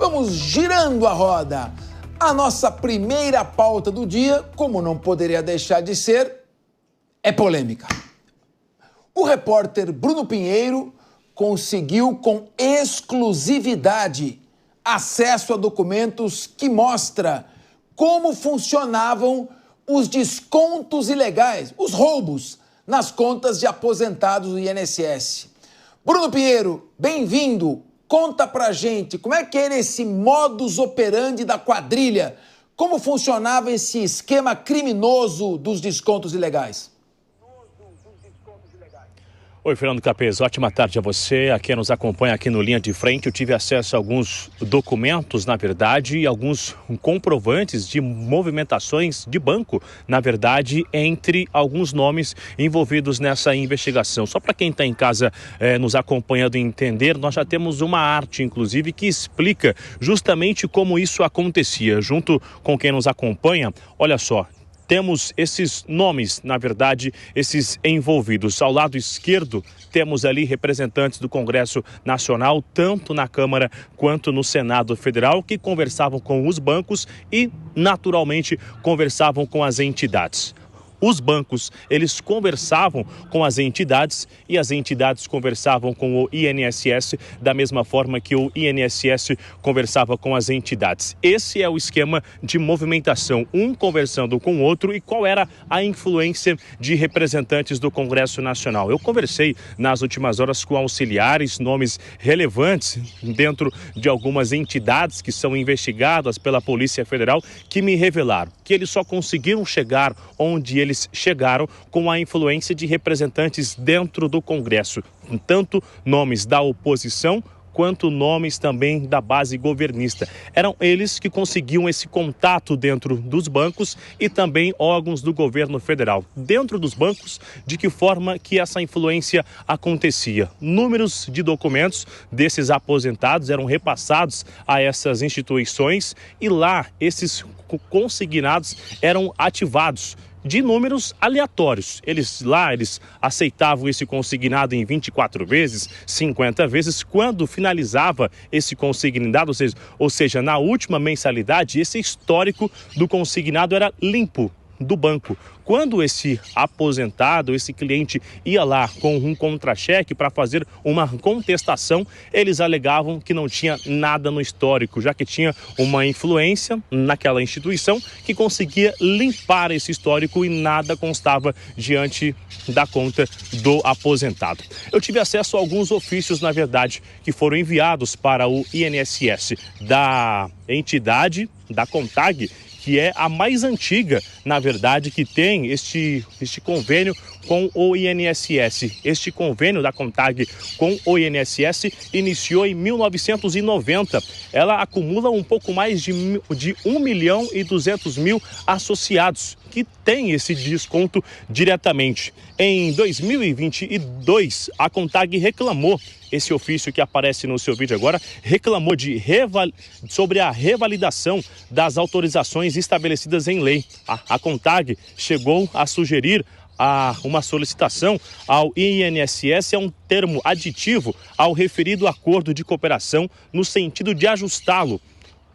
vamos girando a roda. A nossa primeira pauta do dia, como não poderia deixar de ser, é polêmica. O repórter Bruno Pinheiro conseguiu com exclusividade acesso a documentos que mostram como funcionavam os descontos ilegais, os roubos nas contas de aposentados do INSS. Bruno Pinheiro, bem-vindo. Conta pra gente como é que era esse modus operandi da quadrilha, como funcionava esse esquema criminoso dos descontos ilegais. Oi, Fernando Capês, ótima tarde a você, a quem nos acompanha aqui no Linha de Frente. Eu tive acesso a alguns documentos, na verdade, e alguns comprovantes de movimentações de banco, na verdade, entre alguns nomes envolvidos nessa investigação. Só para quem está em casa nos acompanhando e entender, nós já temos uma arte, inclusive, que explica justamente como isso acontecia. Junto com quem nos acompanha, olha só. Temos esses nomes, na verdade, esses envolvidos. Ao lado esquerdo, temos ali representantes do Congresso Nacional, tanto na Câmara quanto no Senado Federal, que conversavam com os bancos e, naturalmente, conversavam com as entidades. Os bancos, eles conversavam com as entidades e as entidades conversavam com o INSS da mesma forma que o INSS conversava com as entidades. Esse é o esquema de movimentação, um conversando com o outro. E qual era a influência de representantes do Congresso Nacional? Eu conversei nas últimas horas com auxiliares, nomes relevantes dentro de algumas entidades que são investigadas pela Polícia Federal, que me revelaram que eles só conseguiram chegar onde eles chegaram com a influência de representantes dentro do Congresso, tanto nomes da oposição quanto nomes também da base governista. Eram eles que conseguiam esse contato dentro dos bancos e também órgãos do governo federal. Dentro dos bancos, de que forma que essa influência acontecia? Números de documentos desses aposentados eram repassados a essas instituições e lá esses consignados eram ativados de números aleatórios. Eles aceitavam esse consignado em 24 vezes, 50 vezes, quando finalizava esse consignado, ou seja, na última mensalidade, esse histórico do consignado era limpo do banco. Quando esse aposentado, esse cliente ia lá com um contra-cheque para fazer uma contestação, eles alegavam que não tinha nada no histórico, já que tinha uma influência naquela instituição que conseguia limpar esse histórico e nada constava diante da conta do aposentado. Eu tive acesso a alguns ofícios, na verdade, que foram enviados para o INSS da entidade, da CONTAG, que é a mais antiga, na verdade, que tem este convênio com o INSS. Este convênio da CONTAG com o INSS iniciou em 1990. Ela acumula um pouco mais de 1.200.000 associados que têm esse desconto diretamente. Em 2022, a CONTAG reclamou, esse ofício que aparece no seu vídeo agora, reclamou sobre a revalidação das autorizações estabelecidas em lei. A CONTAG chegou a sugerir uma solicitação ao INSS, é um termo aditivo ao referido acordo de cooperação, no sentido de ajustá-lo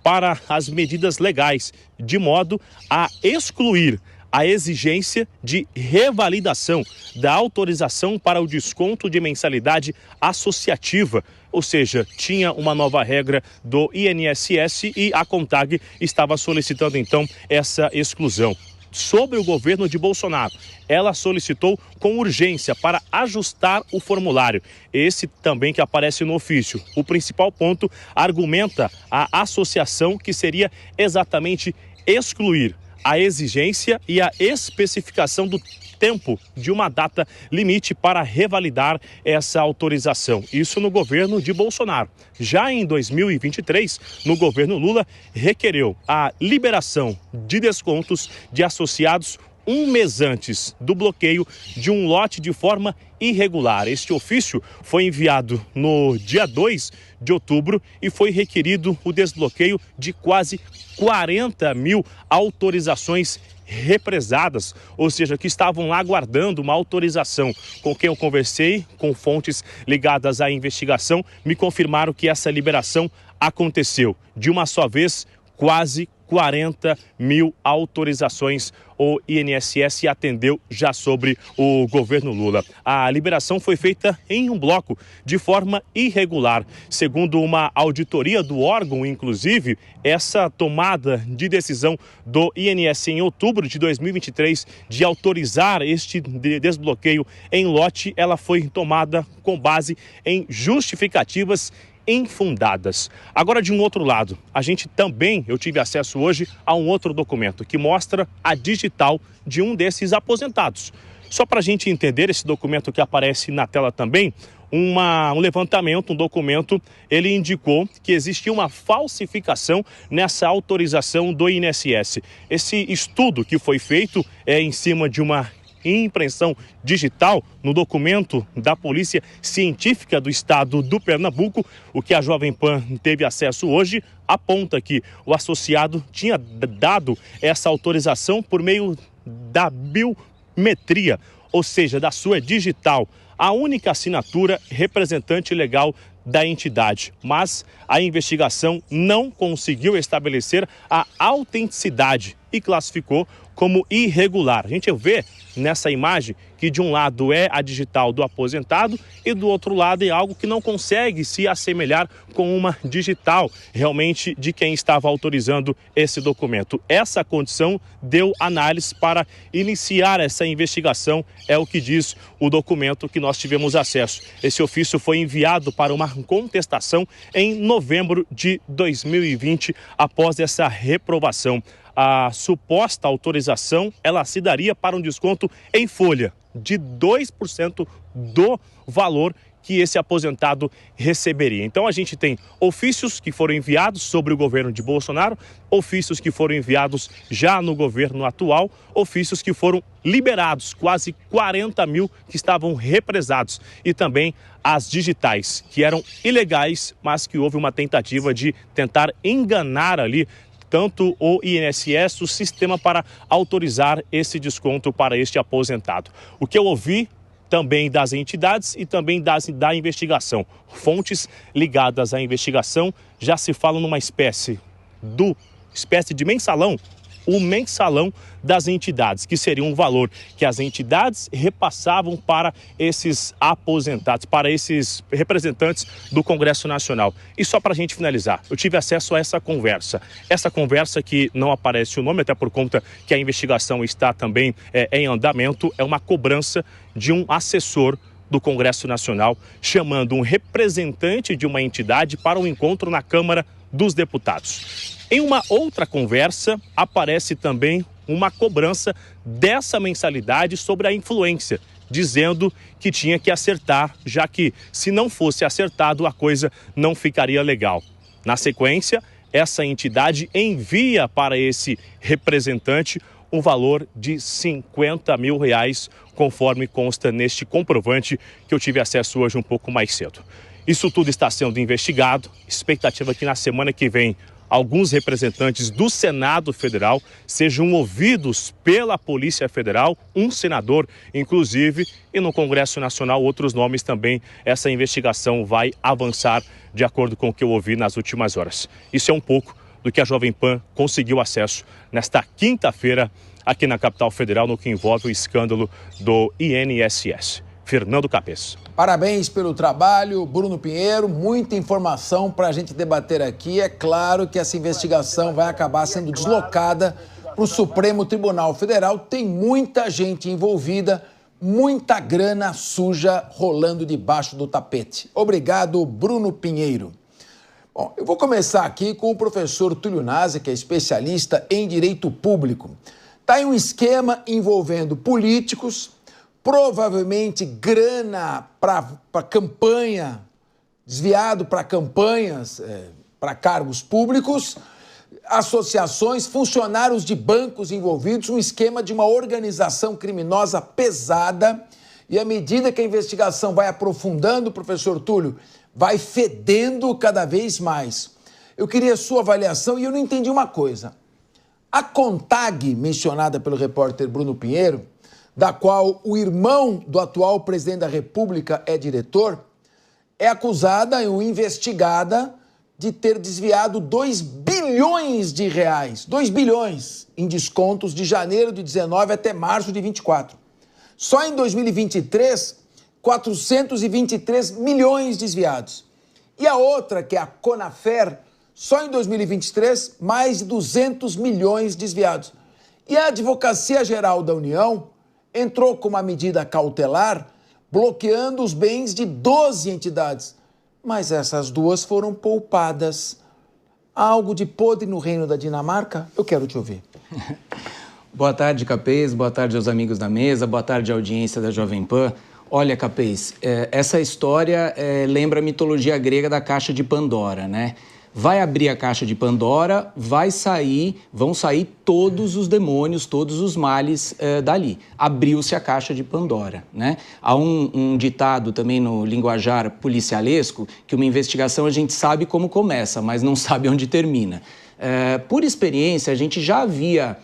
para as medidas legais, de modo a excluir a exigência de revalidação da autorização para o desconto de mensalidade associativa. Ou seja, tinha uma nova regra do INSS e a CONTAG estava solicitando então essa exclusão. Sobre o governo de Bolsonaro, ela solicitou com urgência para ajustar o formulário. Esse também que aparece no ofício. O principal ponto argumenta a associação, que seria exatamente excluir a exigência e a especificação do tempo de uma data limite para revalidar essa autorização. Isso no governo de Bolsonaro. Já em 2023, no governo Lula, requereu a liberação de descontos de associados um mês antes do bloqueio de um lote de forma irregular. Este ofício foi enviado no dia 2 de outubro e foi requerido o desbloqueio de quase 40 mil autorizações represadas, ou seja, que estavam lá aguardando uma autorização. Com quem eu conversei, com fontes ligadas à investigação, me confirmaram que essa liberação aconteceu de uma só vez quase 40 mil autorizações o INSS atendeu já sobre o governo Lula. A liberação foi feita em um bloco, de forma irregular. Segundo uma auditoria do órgão, inclusive, essa tomada de decisão do INSS em outubro de 2023 de autorizar este desbloqueio em lote, ela foi tomada com base em justificativas infundadas. Agora, de um outro lado, eu tive acesso hoje a um outro documento que mostra a digital de um desses aposentados. Só para a gente entender esse documento que aparece na tela também, um levantamento, um documento, ele indicou que existia uma falsificação nessa autorização do INSS. Esse estudo que foi feito é em cima de uma impressão digital no documento da Polícia Científica do Estado do Pernambuco. O que a Jovem Pan teve acesso hoje aponta que o associado tinha dado essa autorização por meio da biometria, ou seja, da sua digital, a única assinatura representante legal da entidade. Mas a investigação não conseguiu estabelecer a autenticidade e classificou como irregular. A gente vê nessa imagem que de um lado é a digital do aposentado e do outro lado é algo que não consegue se assemelhar com uma digital realmente de quem estava autorizando esse documento. Essa condição deu análise para iniciar essa investigação, é o que diz o documento que nós tivemos acesso. Esse ofício foi enviado para uma contestação em novembro de 2020, após essa reprovação. A suposta autorização, ela se daria para um desconto em folha de 2% do valor que esse aposentado receberia. Então a gente tem ofícios que foram enviados sobre o governo de Bolsonaro, ofícios que foram enviados já no governo atual, ofícios que foram liberados, quase 40 mil que estavam represados, e também as digitais, que eram ilegais, mas que houve uma tentativa de tentar enganar ali tanto o INSS, o sistema, para autorizar esse desconto para este aposentado. O que eu ouvi também das entidades e também da investigação, fontes ligadas à investigação, já se fala numa espécie de mensalão, o mensalão das entidades, que seria um valor que as entidades repassavam para esses aposentados, para esses representantes do Congresso Nacional. E só para a gente finalizar, eu tive acesso a essa conversa que não aparece o nome, até por conta que a investigação está também em andamento, é uma cobrança de um assessor do Congresso Nacional, chamando um representante de uma entidade para um encontro na Câmara dos Deputados. Em uma outra conversa, aparece também uma cobrança dessa mensalidade sobre a influência, dizendo que tinha que acertar, já que se não fosse acertado, a coisa não ficaria legal. Na sequência, essa entidade envia para esse representante um valor de R$50 mil, conforme consta neste comprovante que eu tive acesso hoje um pouco mais cedo. Isso tudo está sendo investigado, expectativa que na semana que vem alguns representantes do Senado Federal sejam ouvidos pela Polícia Federal, um senador inclusive, e no Congresso Nacional outros nomes também. Essa investigação vai avançar de acordo com o que eu ouvi nas últimas horas. Isso é um pouco do que a Jovem Pan conseguiu acesso nesta quinta-feira aqui na capital federal, no que envolve o escândalo do INSS. Fernando Capês. Parabéns pelo trabalho, Bruno Pinheiro. Muita informação para a gente debater aqui. É claro que essa investigação vai acabar sendo deslocada para o Supremo Tribunal Federal. Tem muita gente envolvida, muita grana suja rolando debaixo do tapete. Obrigado, Bruno Pinheiro. Bom, eu vou começar aqui com o professor Túlio Nazi, que é especialista em direito público. Está em um esquema envolvendo políticos, provavelmente grana para campanha, desviado para campanhas, para cargos públicos, associações, funcionários de bancos envolvidos, um esquema de uma organização criminosa pesada. E à medida que a investigação vai aprofundando, professor Túlio, vai fedendo cada vez mais. Eu queria a sua avaliação e eu não entendi uma coisa. A CONTAG, mencionada pelo repórter Bruno Pinheiro, da qual o irmão do atual presidente da República é diretor, é acusada ou investigada de ter desviado 2 bilhões de reais, 2 bilhões em descontos de janeiro de 19 até março de 24. Só em 2023, 423 milhões desviados. E a outra, que é a Conafer, só em 2023, mais de 200 milhões desviados. E a Advocacia Geral da União entrou com uma medida cautelar bloqueando os bens de 12 entidades. Mas essas duas foram poupadas. Há algo de podre no reino da Dinamarca? Eu quero te ouvir. Boa tarde, Capês. Boa tarde aos amigos da mesa. Boa tarde à audiência da Jovem Pan. Olha, Capês, essa história lembra a mitologia grega da caixa de Pandora, né? Vai abrir a caixa de Pandora, vão sair todos os demônios, todos os males dali. Abriu-se a caixa de Pandora, né? Há um ditado também no linguajar policialesco que uma investigação a gente sabe como começa, mas não sabe onde termina. Por experiência, a gente já havia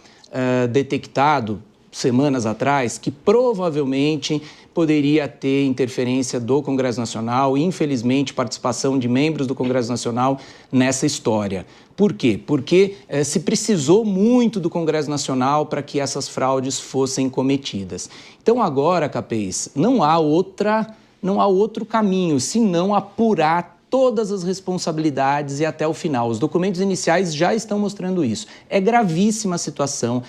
detectado semanas atrás que provavelmente poderia ter interferência do Congresso Nacional, infelizmente participação de membros do Congresso Nacional nessa história. Por quê? Porque se precisou muito do Congresso Nacional para que essas fraudes fossem cometidas. Então agora, Capês, não há outro caminho senão apurar todas as responsabilidades e até o final. Os documentos iniciais já estão mostrando isso. É gravíssima a situação,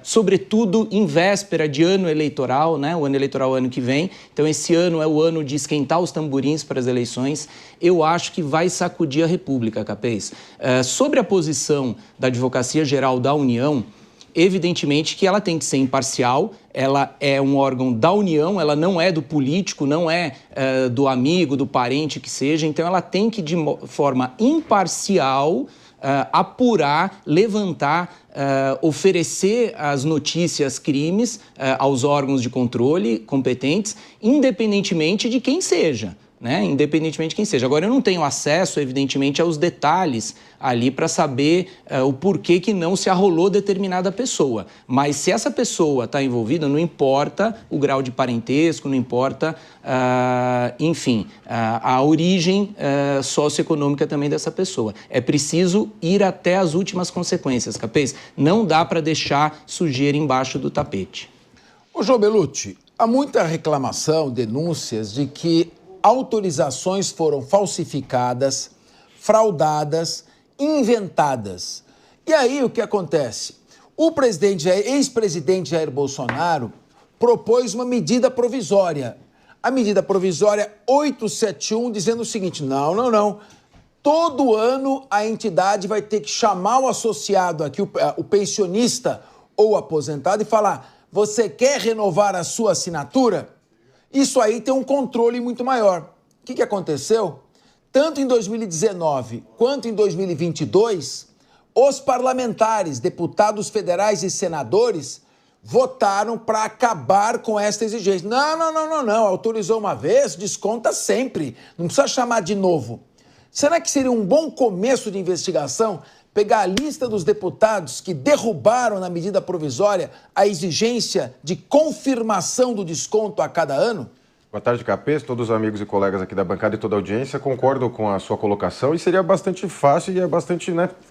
sobretudo em véspera de ano eleitoral, né? O ano eleitoral ano que vem. Então, esse ano é o ano de esquentar os tamborins para as eleições. Eu acho que vai sacudir a República, Capês. Sobre a posição da Advocacia Geral da União, evidentemente que ela tem que ser imparcial, ela é um órgão da União, ela não é do político, não é do amigo, do parente que seja, então ela tem que, de forma imparcial, apurar, levantar, oferecer as notícias, crimes aos órgãos de controle competentes, independentemente de quem seja. Né? Independentemente de quem seja. Agora, eu não tenho acesso, evidentemente, aos detalhes ali para saber o porquê que não se arrolou determinada pessoa. Mas se essa pessoa está envolvida, não importa o grau de parentesco, não importa, enfim, a origem socioeconômica também dessa pessoa. É preciso ir até as últimas consequências, Capês. Não dá para deixar sujeira embaixo do tapete. Ô, João Belucci, há muita reclamação, denúncias de que autorizações foram falsificadas, fraudadas, inventadas. E aí o que acontece? O ex-presidente Jair Bolsonaro propôs uma medida provisória. A medida provisória 871 dizendo o seguinte, não. Todo ano a entidade vai ter que chamar o associado aqui, o pensionista ou aposentado e falar, você quer renovar a sua assinatura? Isso aí tem um controle muito maior. O que aconteceu? Tanto em 2019 quanto em 2022, os parlamentares, deputados federais e senadores votaram para acabar com esta exigência. Não. Autorizou uma vez, desconta sempre. Não precisa chamar de novo. Será que seria um bom começo de investigação pegar a lista dos deputados que derrubaram na medida provisória a exigência de confirmação do desconto a cada ano? Boa tarde, Capês, todos os amigos e colegas aqui da bancada e toda a audiência. Concordo com a sua colocação e seria bastante fácil e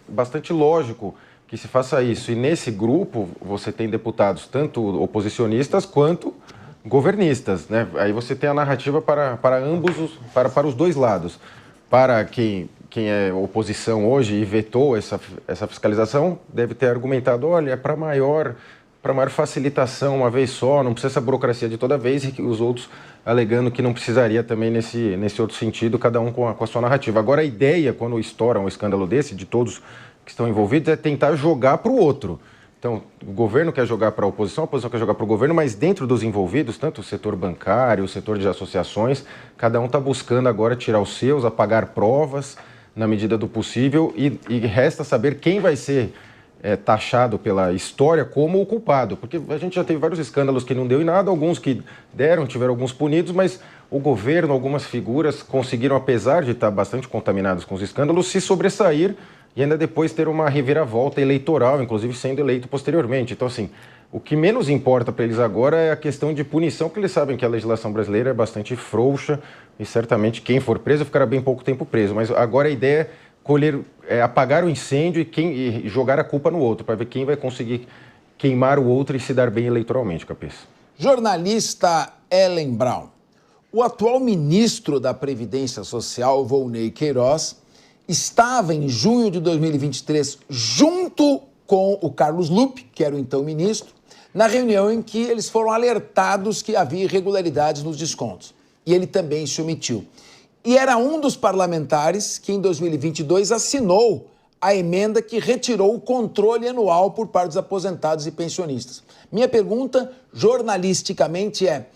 bastante lógico que se faça isso. E nesse grupo você tem deputados tanto oposicionistas quanto governistas, né? Aí você tem a narrativa para os dois lados. Para quem é oposição hoje e vetou essa fiscalização, deve ter argumentado, olha, é para maior facilitação uma vez só, não precisa essa burocracia de toda vez, e os outros alegando que não precisaria também nesse outro sentido, cada um com a sua narrativa. Agora, a ideia, quando estoura um escândalo desse, de todos que estão envolvidos, é tentar jogar para o outro. Então, o governo quer jogar para a oposição quer jogar para o governo, mas dentro dos envolvidos, tanto o setor bancário, o setor de associações, cada um está buscando agora tirar os seus, apagar provas na medida do possível e resta saber quem vai ser taxado pela história como o culpado, porque a gente já teve vários escândalos que não deu em nada, alguns que tiveram alguns punidos, mas o governo, algumas figuras conseguiram, apesar de estar bastante contaminados com os escândalos, se sobressair e ainda depois ter uma reviravolta eleitoral, inclusive sendo eleito posteriormente. Então, assim, o que menos importa para eles agora é a questão de punição, porque eles sabem que a legislação brasileira é bastante frouxa e certamente quem for preso ficará bem pouco tempo preso. Mas agora a ideia é apagar o incêndio e jogar a culpa no outro, para ver quem vai conseguir queimar o outro e se dar bem eleitoralmente, Capês. Jornalista Ellen Brown. O atual ministro da Previdência Social, Volney Queiroz, estava em junho de 2023 junto com o Carlos Lupe, que era o então ministro, na reunião em que eles foram alertados que havia irregularidades nos descontos. E ele também se omitiu. E era um dos parlamentares que, em 2022, assinou a emenda que retirou o controle anual por parte dos aposentados e pensionistas. Minha pergunta, jornalisticamente, é: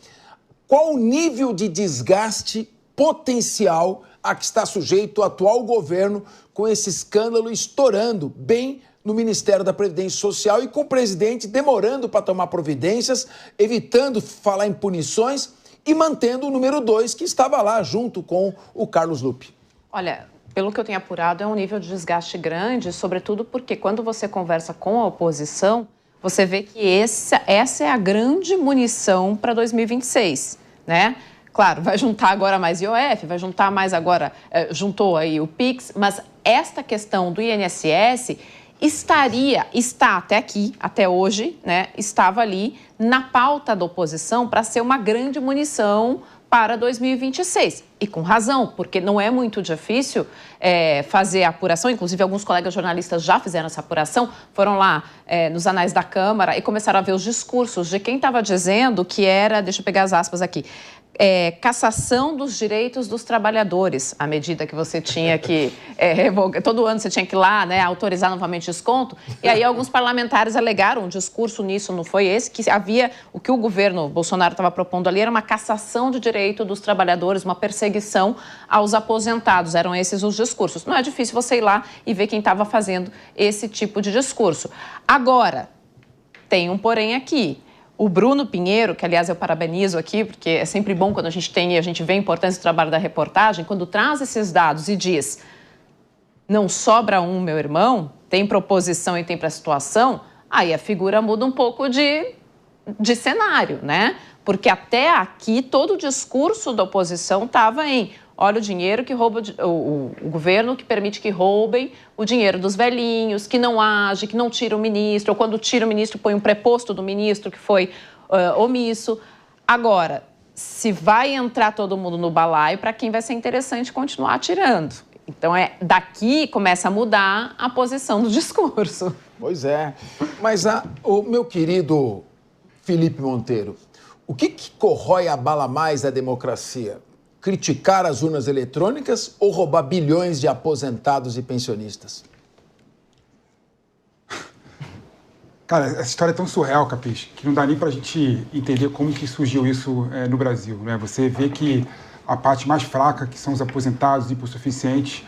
qual o nível de desgaste potencial a que está sujeito o atual governo com esse escândalo estourando bem no Ministério da Previdência Social e com o presidente demorando para tomar providências, evitando falar em punições e mantendo o número 2 que estava lá junto com o Carlos Lupe? Olha, pelo que eu tenho apurado, é um nível de desgaste grande, sobretudo porque quando você conversa com a oposição, você vê que essa é a grande munição para 2026, né? Claro, vai juntar agora mais IOF, vai juntar mais agora, juntou aí o PIX, mas esta questão do INSS está até aqui, até hoje, né? Estava ali na pauta da oposição para ser uma grande munição para 2026. E com razão, porque não é muito difícil fazer a apuração. Inclusive, alguns colegas jornalistas já fizeram essa apuração, foram lá nos anais da Câmara e começaram a ver os discursos de quem estava dizendo que era, deixa eu pegar as aspas aqui, cassação dos direitos dos trabalhadores, à medida que você tinha que revogar, todo ano você tinha que ir lá, né, autorizar novamente desconto. E aí alguns parlamentares alegaram, o discurso nisso não foi esse, que havia, o que o governo Bolsonaro estava propondo ali era uma cassação de direito dos trabalhadores, uma perseguição aos aposentados, eram esses os discursos. Não é difícil você ir lá e ver quem estava fazendo esse tipo de discurso. Agora, tem um porém aqui. O Bruno Pinheiro, que aliás eu parabenizo aqui, porque é sempre bom quando a gente vê a importância do trabalho da reportagem, quando traz esses dados e diz, não sobra um, meu irmão, tem proposição e tem para situação, aí a figura muda um pouco de cenário, né? Porque até aqui todo o discurso da oposição estava em olha o dinheiro que rouba, o governo que permite que roubem o dinheiro dos velhinhos, que não age, que não tira o ministro, ou quando tira o ministro põe um preposto do ministro que foi omisso. Agora, se vai entrar todo mundo no balaio, para quem vai ser interessante continuar tirando. Então, daqui começa a mudar a posição do discurso. Pois é. Mas, o meu querido Felipe Monteiro, o que corrói a bala mais da democracia? Criticar as urnas eletrônicas ou roubar bilhões de aposentados e pensionistas? Cara, essa história é tão surreal, Capês, que não dá nem pra gente entender como que surgiu isso no Brasil, né? Você vê que a parte mais fraca, que são os aposentados e hipossuficientes,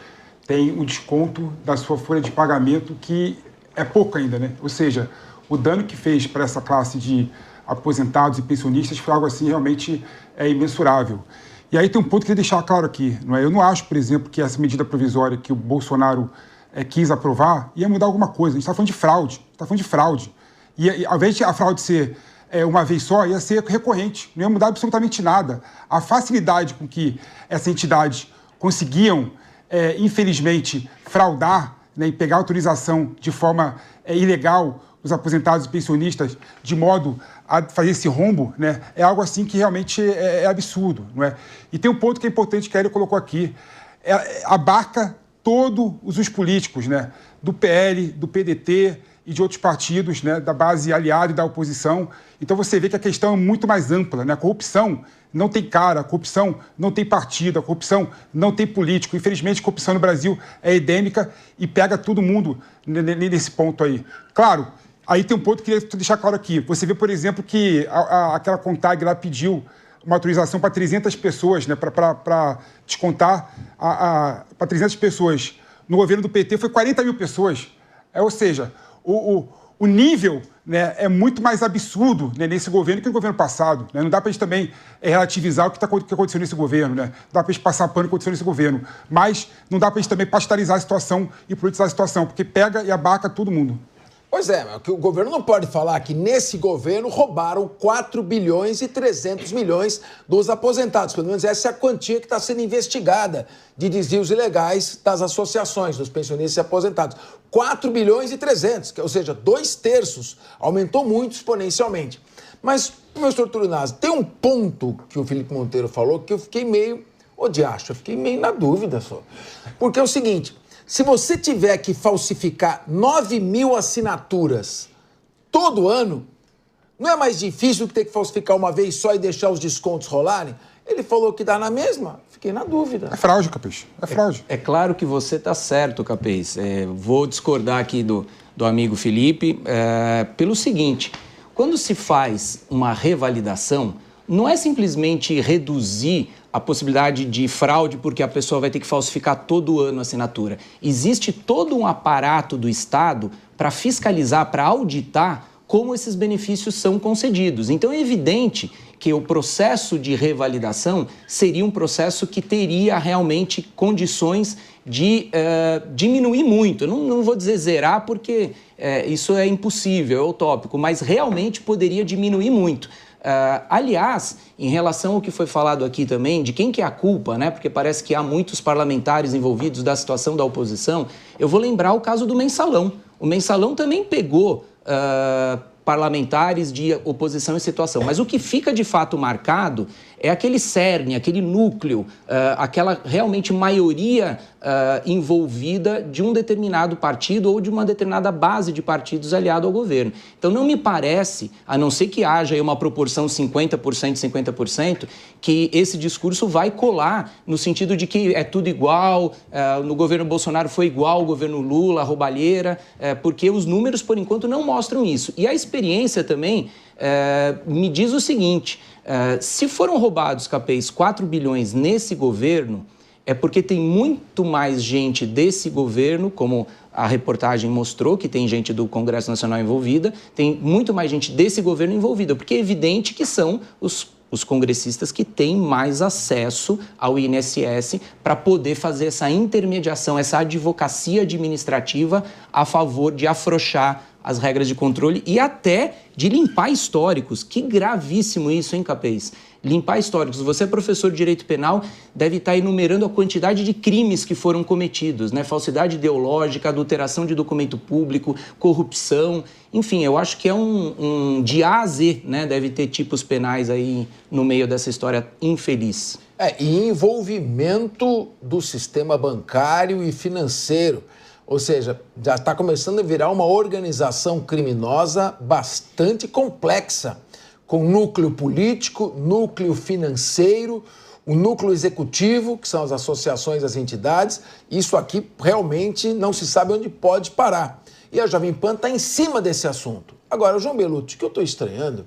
tem um desconto da sua folha de pagamento que é pouco ainda, né? Ou seja, o dano que fez para essa classe de aposentados e pensionistas foi algo assim realmente imensurável. E aí tem um ponto que eu queria deixar claro aqui, não é? Eu não acho, por exemplo, que essa medida provisória que o Bolsonaro quis aprovar ia mudar alguma coisa. A gente está falando de fraude. E ao invés de a fraude ser uma vez só, ia ser recorrente, não ia mudar absolutamente nada. A facilidade com que essa entidade conseguiam, infelizmente, fraudar, né, e pegar autorização de forma ilegal os aposentados e pensionistas de modo a fazer esse rombo, né, é algo assim que realmente é absurdo, não é? E tem um ponto que é importante que a Hélio colocou aqui, abarca todos os políticos, né, do PL, do PDT e de outros partidos, né, da base aliada e da oposição. Então você vê que a questão é muito mais ampla, né? A corrupção não tem cara, a corrupção não tem partido, a corrupção não tem político. Infelizmente, a corrupção no Brasil é endêmica e pega todo mundo nesse ponto aí. Claro, aí tem um ponto que eu queria deixar claro aqui. Você vê, por exemplo, que aquela CONTAG lá pediu uma autorização para 300 pessoas, né, para descontar para 300 pessoas. No governo do PT foi 40 mil pessoas. Ou seja, o nível, né, é muito mais absurdo, né, nesse governo que no governo passado, né? Não dá para a gente também relativizar o que aconteceu nesse governo, né? Não dá para a gente passar pano o que aconteceu nesse governo. Mas não dá para a gente também pasteurizar a situação e politizar a situação, porque pega e abarca todo mundo. Pois é, mas o governo não pode falar que nesse governo roubaram 4 bilhões e 300 milhões dos aposentados. Pelo menos essa é a quantia que está sendo investigada de desvios ilegais das associações, dos pensionistas e aposentados. 4 bilhões e 300, ou seja, 2/3. Aumentou muito exponencialmente. Mas, meu Torturo Naso, tem um ponto que o Felipe Monteiro falou que eu fiquei meio eu fiquei meio na dúvida só. Porque é o seguinte... Se você tiver que falsificar 9 mil assinaturas todo ano, não é mais difícil que ter que falsificar uma vez só e deixar os descontos rolarem? Ele falou que dá na mesma. Fiquei na dúvida. É fraude, Capês. É fraude. É claro que você está certo, Capês. Vou discordar aqui do amigo Felipe pelo seguinte. Quando se faz uma revalidação, não é simplesmente reduzir a possibilidade de fraude porque a pessoa vai ter que falsificar todo ano a assinatura. Existe todo um aparato do Estado para fiscalizar, para auditar como esses benefícios são concedidos. Então é evidente que o processo de revalidação seria um processo que teria realmente condições de diminuir muito. Eu não vou dizer zerar porque isso é impossível, é utópico, mas realmente poderia diminuir muito. Aliás, em relação ao que foi falado aqui também, de quem que é a culpa, né? Porque parece que há muitos parlamentares envolvidos da situação da oposição, eu vou lembrar o caso do Mensalão. O Mensalão também pegou parlamentares de oposição em situação, mas o que fica de fato marcado é aquele cerne, aquele núcleo, aquela realmente maioria envolvida de um determinado partido ou de uma determinada base de partidos aliado ao governo. Então não me parece, a não ser que haja aí uma proporção 50%, 50%, que esse discurso vai colar no sentido de que é tudo igual, no governo Bolsonaro foi igual ao governo Lula, roubalheira, porque os números, por enquanto, não mostram isso. E a experiência também me diz o seguinte, se foram roubados, Capês, 4 bilhões nesse governo, é porque tem muito mais gente desse governo, como a reportagem mostrou, que tem gente do Congresso Nacional envolvida, tem muito mais gente desse governo envolvida, porque é evidente que são os congressistas que têm mais acesso ao INSS para poder fazer essa intermediação, essa advocacia administrativa a favor de afrouxar as regras de controle e até de limpar históricos. Que gravíssimo isso, hein, Capês? Limpar históricos. Você é professor de direito penal, deve estar enumerando a quantidade de crimes que foram cometidos, né? Falsidade ideológica, adulteração de documento público, corrupção. Enfim, eu acho que é de A a Z, né? Deve ter tipos penais aí no meio dessa história infeliz. E envolvimento do sistema bancário e financeiro. Ou seja, já está começando a virar uma organização criminosa bastante complexa, com núcleo político, núcleo financeiro, o núcleo executivo, que são as associações, as entidades. Isso aqui realmente não se sabe onde pode parar. E a Jovem Pan está em cima desse assunto. Agora, João Belucci, o que eu estou estranhando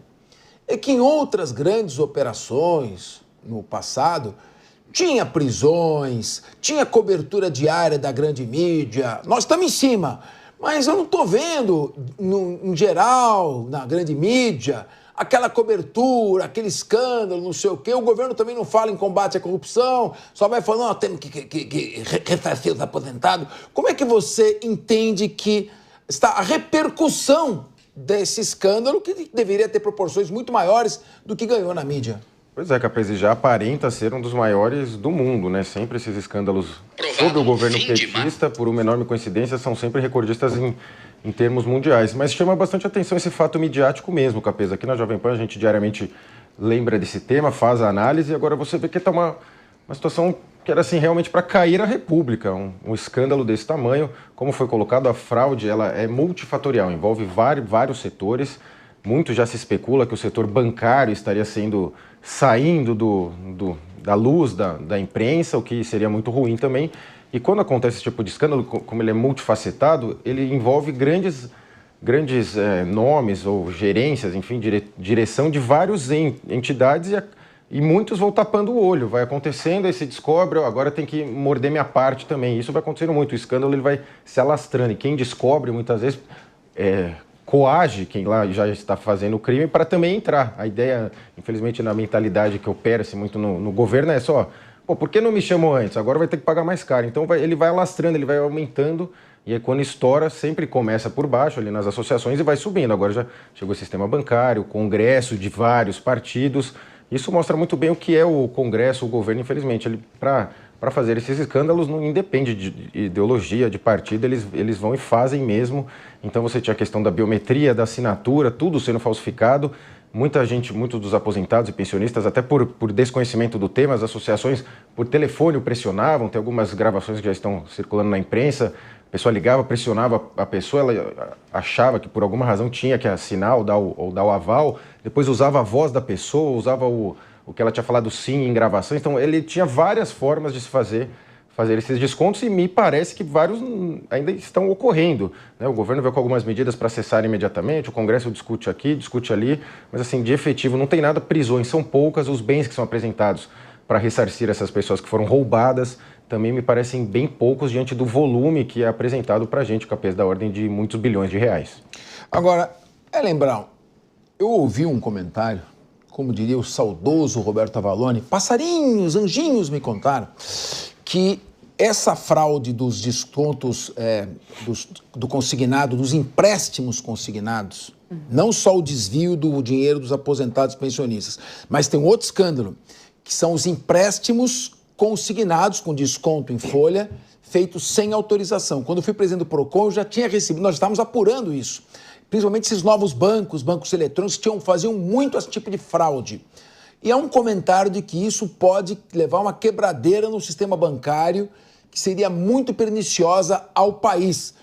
é que em outras grandes operações no passado, tinha prisões, tinha cobertura diária da grande mídia, nós estamos em cima, mas eu não estou vendo, em geral, na grande mídia, aquela cobertura, aquele escândalo, não sei o quê. O governo também não fala em combate à corrupção, só vai falando, temos que ressarcir os aposentados. Como é que você entende que está a repercussão desse escândalo que deveria ter proporções muito maiores do que ganhou na mídia? Pois é, Capês, já aparenta ser um dos maiores do mundo, né? Sempre esses escândalos sobre o governo petista, por uma enorme coincidência, são sempre recordistas em termos mundiais. Mas chama bastante atenção esse fato midiático mesmo, Capês. Aqui na Jovem Pan a gente diariamente lembra desse tema, faz a análise, e agora você vê que está uma situação que era assim realmente para cair a República, um escândalo desse tamanho. Como foi colocado, a fraude ela é multifatorial, envolve vários setores. Muito já se especula que o setor bancário estaria saindo da luz da imprensa, o que seria muito ruim também. E quando acontece esse tipo de escândalo, como ele é multifacetado, ele envolve grandes nomes ou gerências, enfim, direção de várias entidades e muitos vão tapando o olho. Vai acontecendo, aí se descobre, agora tem que morder minha parte também. Isso vai acontecendo muito, o escândalo ele vai se alastrando. E quem descobre, muitas vezes, coage quem lá já está fazendo o crime para também entrar. A ideia, infelizmente, na mentalidade que opera-se muito no governo é só, por que não me chamou antes? Agora vai ter que pagar mais caro. Então ele vai alastrando, ele vai aumentando E aí, quando estoura, sempre começa por baixo, ali nas associações, e vai subindo. Agora já chegou o sistema bancário, o congresso de vários partidos. Isso mostra muito bem o que é o Congresso, o governo, infelizmente. Para fazer esses escândalos, não independe de ideologia, de partido, eles vão e fazem mesmo. Então você tinha a questão da biometria, da assinatura, tudo sendo falsificado. Muitos dos aposentados e pensionistas, até por desconhecimento do tema, as associações por telefone o pressionavam. Tem algumas gravações que já estão circulando na imprensa. A pessoa ligava, pressionava a pessoa, ela achava que por alguma razão tinha que assinar ou dar o aval, depois usava a voz da pessoa, usava o que ela tinha falado sim em gravação. Então ele tinha várias formas de se fazer esses descontos e me parece que vários ainda estão ocorrendo, né? O governo veio com algumas medidas para cessar imediatamente, o Congresso discute aqui, discute ali, mas assim, de efetivo não tem nada, prisões são poucas, os bens que são apresentados para ressarcir essas pessoas que foram roubadas também me parecem bem poucos diante do volume que é apresentado para a gente, capaz da ordem de muitos bilhões de reais. Agora, Ellen Brown, eu ouvi um comentário, como diria o saudoso Roberto Avalone, passarinhos, anjinhos me contaram, que essa fraude dos descontos do consignado, dos empréstimos consignados, não só o desvio do dinheiro dos aposentados pensionistas, mas tem um outro escândalo, que são os empréstimos consignados com desconto em folha, feitos sem autorização. Quando eu fui presidente do PROCON, eu já tinha recebido, nós estávamos apurando isso, principalmente esses novos bancos eletrônicos faziam muito esse tipo de fraude. E há um comentário de que isso pode levar a uma quebradeira no sistema bancário que seria muito perniciosa ao país.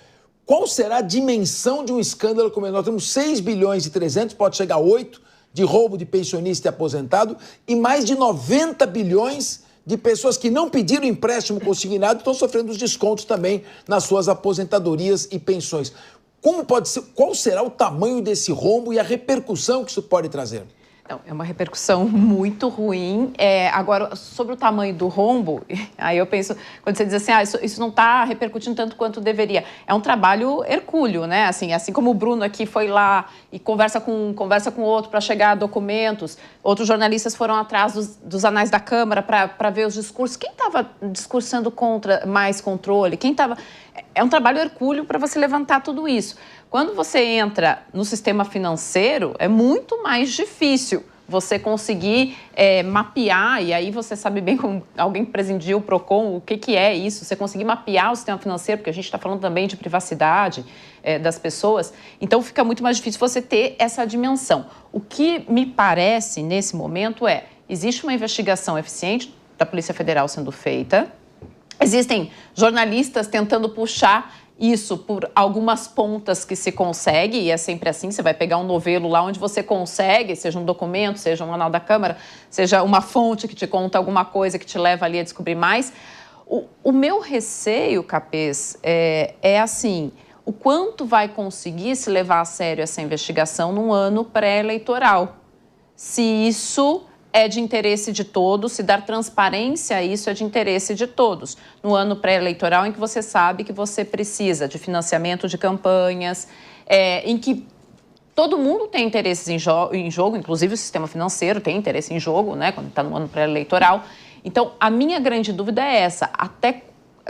Qual será a dimensão de um escândalo como esse? Nós temos 6 bilhões e 300, pode chegar a 8, de roubo de pensionista e aposentado, e mais de 90 bilhões de pessoas que não pediram empréstimo consignado estão sofrendo os descontos também nas suas aposentadorias e pensões. Qual será o tamanho desse rombo e a repercussão que isso pode trazer? Não, é uma repercussão muito ruim. Agora, sobre o tamanho do rombo, aí eu penso, quando você diz assim, isso não está repercutindo tanto quanto deveria. É um trabalho hercúleo, né? Assim como o Bruno aqui foi lá e conversa com outro para chegar a documentos, outros jornalistas foram atrás dos anais da Câmara para ver os discursos. Quem estava discursando contra mais controle? É um trabalho hercúleo para você levantar tudo isso. Quando você entra no sistema financeiro, é muito mais difícil você conseguir mapear, e aí você sabe bem como alguém que presidiu o PROCON, o que é isso, você conseguir mapear o sistema financeiro, porque a gente está falando também de privacidade das pessoas, então fica muito mais difícil você ter essa dimensão. O que me parece nesse momento existe uma investigação eficiente da Polícia Federal sendo feita, existem jornalistas tentando puxar isso por algumas pontas que se consegue, e é sempre assim, você vai pegar um novelo lá onde você consegue, seja um documento, seja um anal da Câmara, seja uma fonte que te conta alguma coisa que te leva ali a descobrir mais. O meu receio, Capês, é assim, o quanto vai conseguir se levar a sério essa investigação num ano pré-eleitoral. Se isso é de interesse de todos, se dar transparência a isso é de interesse de todos. No ano pré-eleitoral em que você sabe que você precisa de financiamento de campanhas, em que todo mundo tem interesses em jogo, inclusive o sistema financeiro tem interesse em jogo, né, quando está no ano pré-eleitoral. Então, a minha grande dúvida é essa,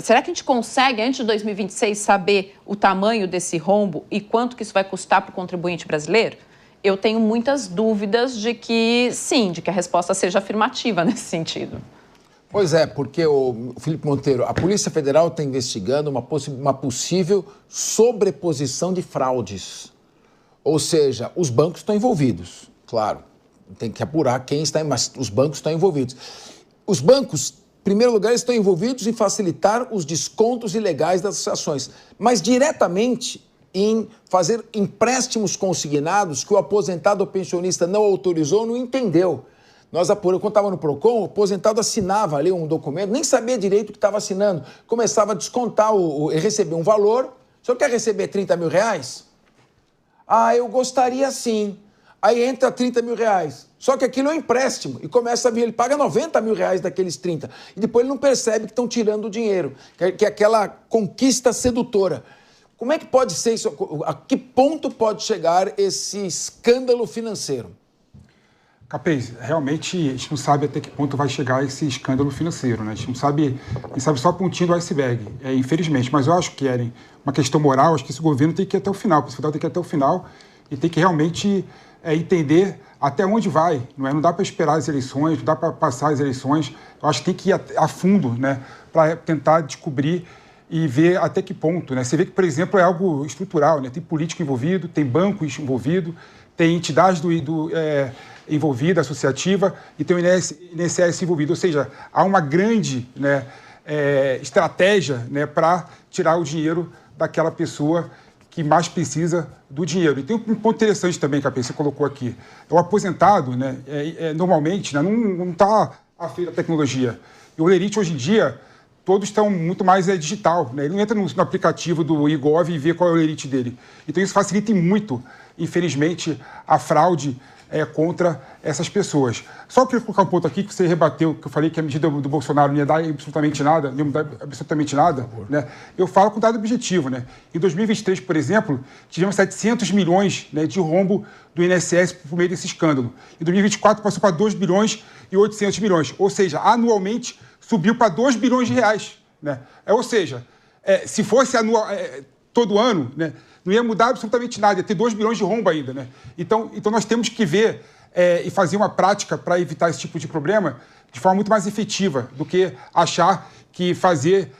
será que a gente consegue, antes de 2026, saber o tamanho desse rombo e quanto que isso vai custar para o contribuinte brasileiro? Eu tenho muitas dúvidas de que, sim, de que a resposta seja afirmativa nesse sentido. Pois é, porque o Felipe Monteiro, a Polícia Federal está investigando uma possível sobreposição de fraudes. Ou seja, os bancos estão envolvidos, claro. Tem que apurar quem está, mas os bancos estão envolvidos. Os bancos, em primeiro lugar, estão envolvidos em facilitar os descontos ilegais das associações, mas diretamente em fazer empréstimos consignados que o aposentado ou pensionista não autorizou, não entendeu. Nós apuramos, quando estava no PROCON, o aposentado assinava ali um documento, nem sabia direito o que estava assinando, começava a descontar, receber um valor. O senhor quer receber 30 mil reais? Ah, eu gostaria sim. Aí entra 30 mil reais. Só que aquilo é um empréstimo e começa a vir, ele paga 90 mil reais daqueles 30. E depois ele não percebe que estão tirando o dinheiro, que é aquela conquista sedutora. Como é que pode ser isso? A que ponto pode chegar esse escândalo financeiro? Capês, realmente a gente não sabe até que ponto vai chegar esse escândalo financeiro, né? A gente sabe só a pontinha do iceberg, infelizmente. Mas eu acho que, Eren, uma questão moral, acho que esse governo tem que ir até o final, esse federal tem que ir até o final e tem que realmente entender até onde vai. Não dá para esperar as eleições, não dá para passar as eleições. Eu acho que tem que ir a fundo, né? Para tentar descobrir e ver até que ponto, né? Você vê que, por exemplo, é algo estrutural, né? Tem político envolvido, tem banco envolvido, tem entidades envolvida, associativa, e tem o INSS envolvido. Ou seja, há uma grande, né, estratégia, né, para tirar o dinheiro daquela pessoa que mais precisa do dinheiro. E tem um ponto interessante também, que você colocou aqui. O aposentado, né, normalmente, né, não está afeito à tecnologia. E o Olerite, hoje em dia, todos estão muito mais digital, né? Ele não entra no aplicativo do iGov e vê qual é o Olerite dele. Então, isso facilita muito, infelizmente, a fraude contra essas pessoas. Só queria colocar um ponto aqui que você rebateu, que eu falei que a medida do Bolsonaro não ia dar absolutamente nada, não ia mudar absolutamente nada, né? Eu falo com dado objetivo, né? Em 2023, por exemplo, tivemos 700 milhões, né, de rombo do INSS por meio desse escândalo. Em 2024, passou para 2 bilhões e 800 milhões. Ou seja, anualmente, subiu para 2 bilhões de reais, né? Ou seja, se fosse todo ano, né, não ia mudar absolutamente nada, ia ter 2 bilhões de rombo ainda, né? Então nós temos que ver e fazer uma prática para evitar esse tipo de problema de forma muito mais efetiva do que achar que fazer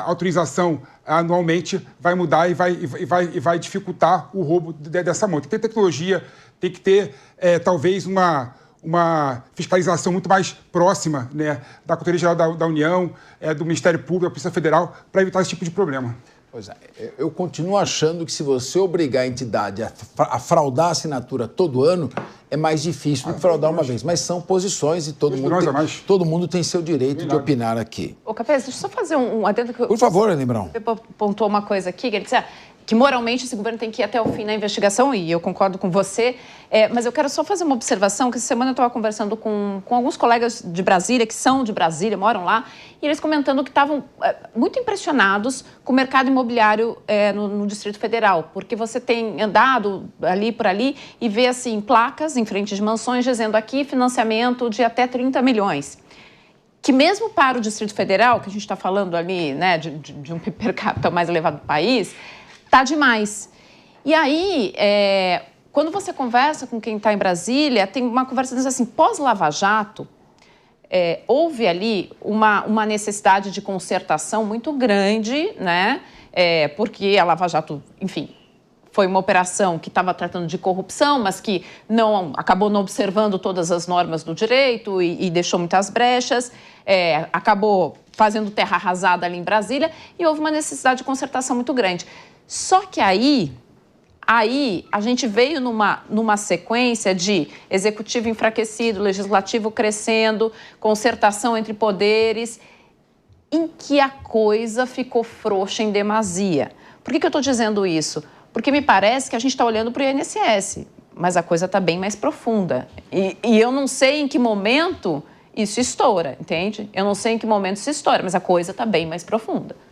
autorização anualmente vai mudar e vai dificultar o roubo dessa monta. Tem que ter tecnologia, tem que ter talvez uma fiscalização muito mais próxima, né, da Controladoria Geral da União, do Ministério Público, da Polícia Federal, para evitar esse tipo de problema. Pois é, eu continuo achando que se você obrigar a entidade a fraudar a assinatura todo ano, é mais difícil do que fraudar uma vez. Mas são posições e todo mundo tem seu direito de opinar aqui. Ô, Capês, deixa eu só fazer um adendo. Por favor, Lembrão. Você pontuou uma coisa aqui, que ele disse que moralmente esse governo tem que ir até o fim na investigação, e eu concordo com você, mas eu quero só fazer uma observação, que essa semana eu estava conversando com alguns colegas de Brasília, que são de Brasília, moram lá, e eles comentando que estavam muito impressionados com o mercado imobiliário no Distrito Federal, porque você tem andado ali por ali e vê, assim, placas em frente de mansões dizendo aqui financiamento de até 30 milhões. Que mesmo para o Distrito Federal, que a gente está falando ali, né, de um PIB per capita mais elevado do país, tá demais. E aí, quando você conversa com quem está em Brasília, tem uma conversa dizendo assim, pós-Lava Jato, houve ali uma necessidade de concertação muito grande, né? Porque a Lava Jato, enfim, foi uma operação que estava tratando de corrupção, mas que acabou não observando todas as normas do direito e deixou muitas brechas, acabou fazendo terra arrasada ali em Brasília e houve uma necessidade de concertação muito grande. Só que aí a gente veio numa sequência de executivo enfraquecido, legislativo crescendo, concertação entre poderes, em que a coisa ficou frouxa em demasia. Por que eu estou dizendo isso? Porque me parece que a gente está olhando para o INSS, mas a coisa está bem mais profunda. E eu não sei em que momento isso estoura, entende? Eu não sei em que momento isso estoura, mas a coisa está bem mais profunda.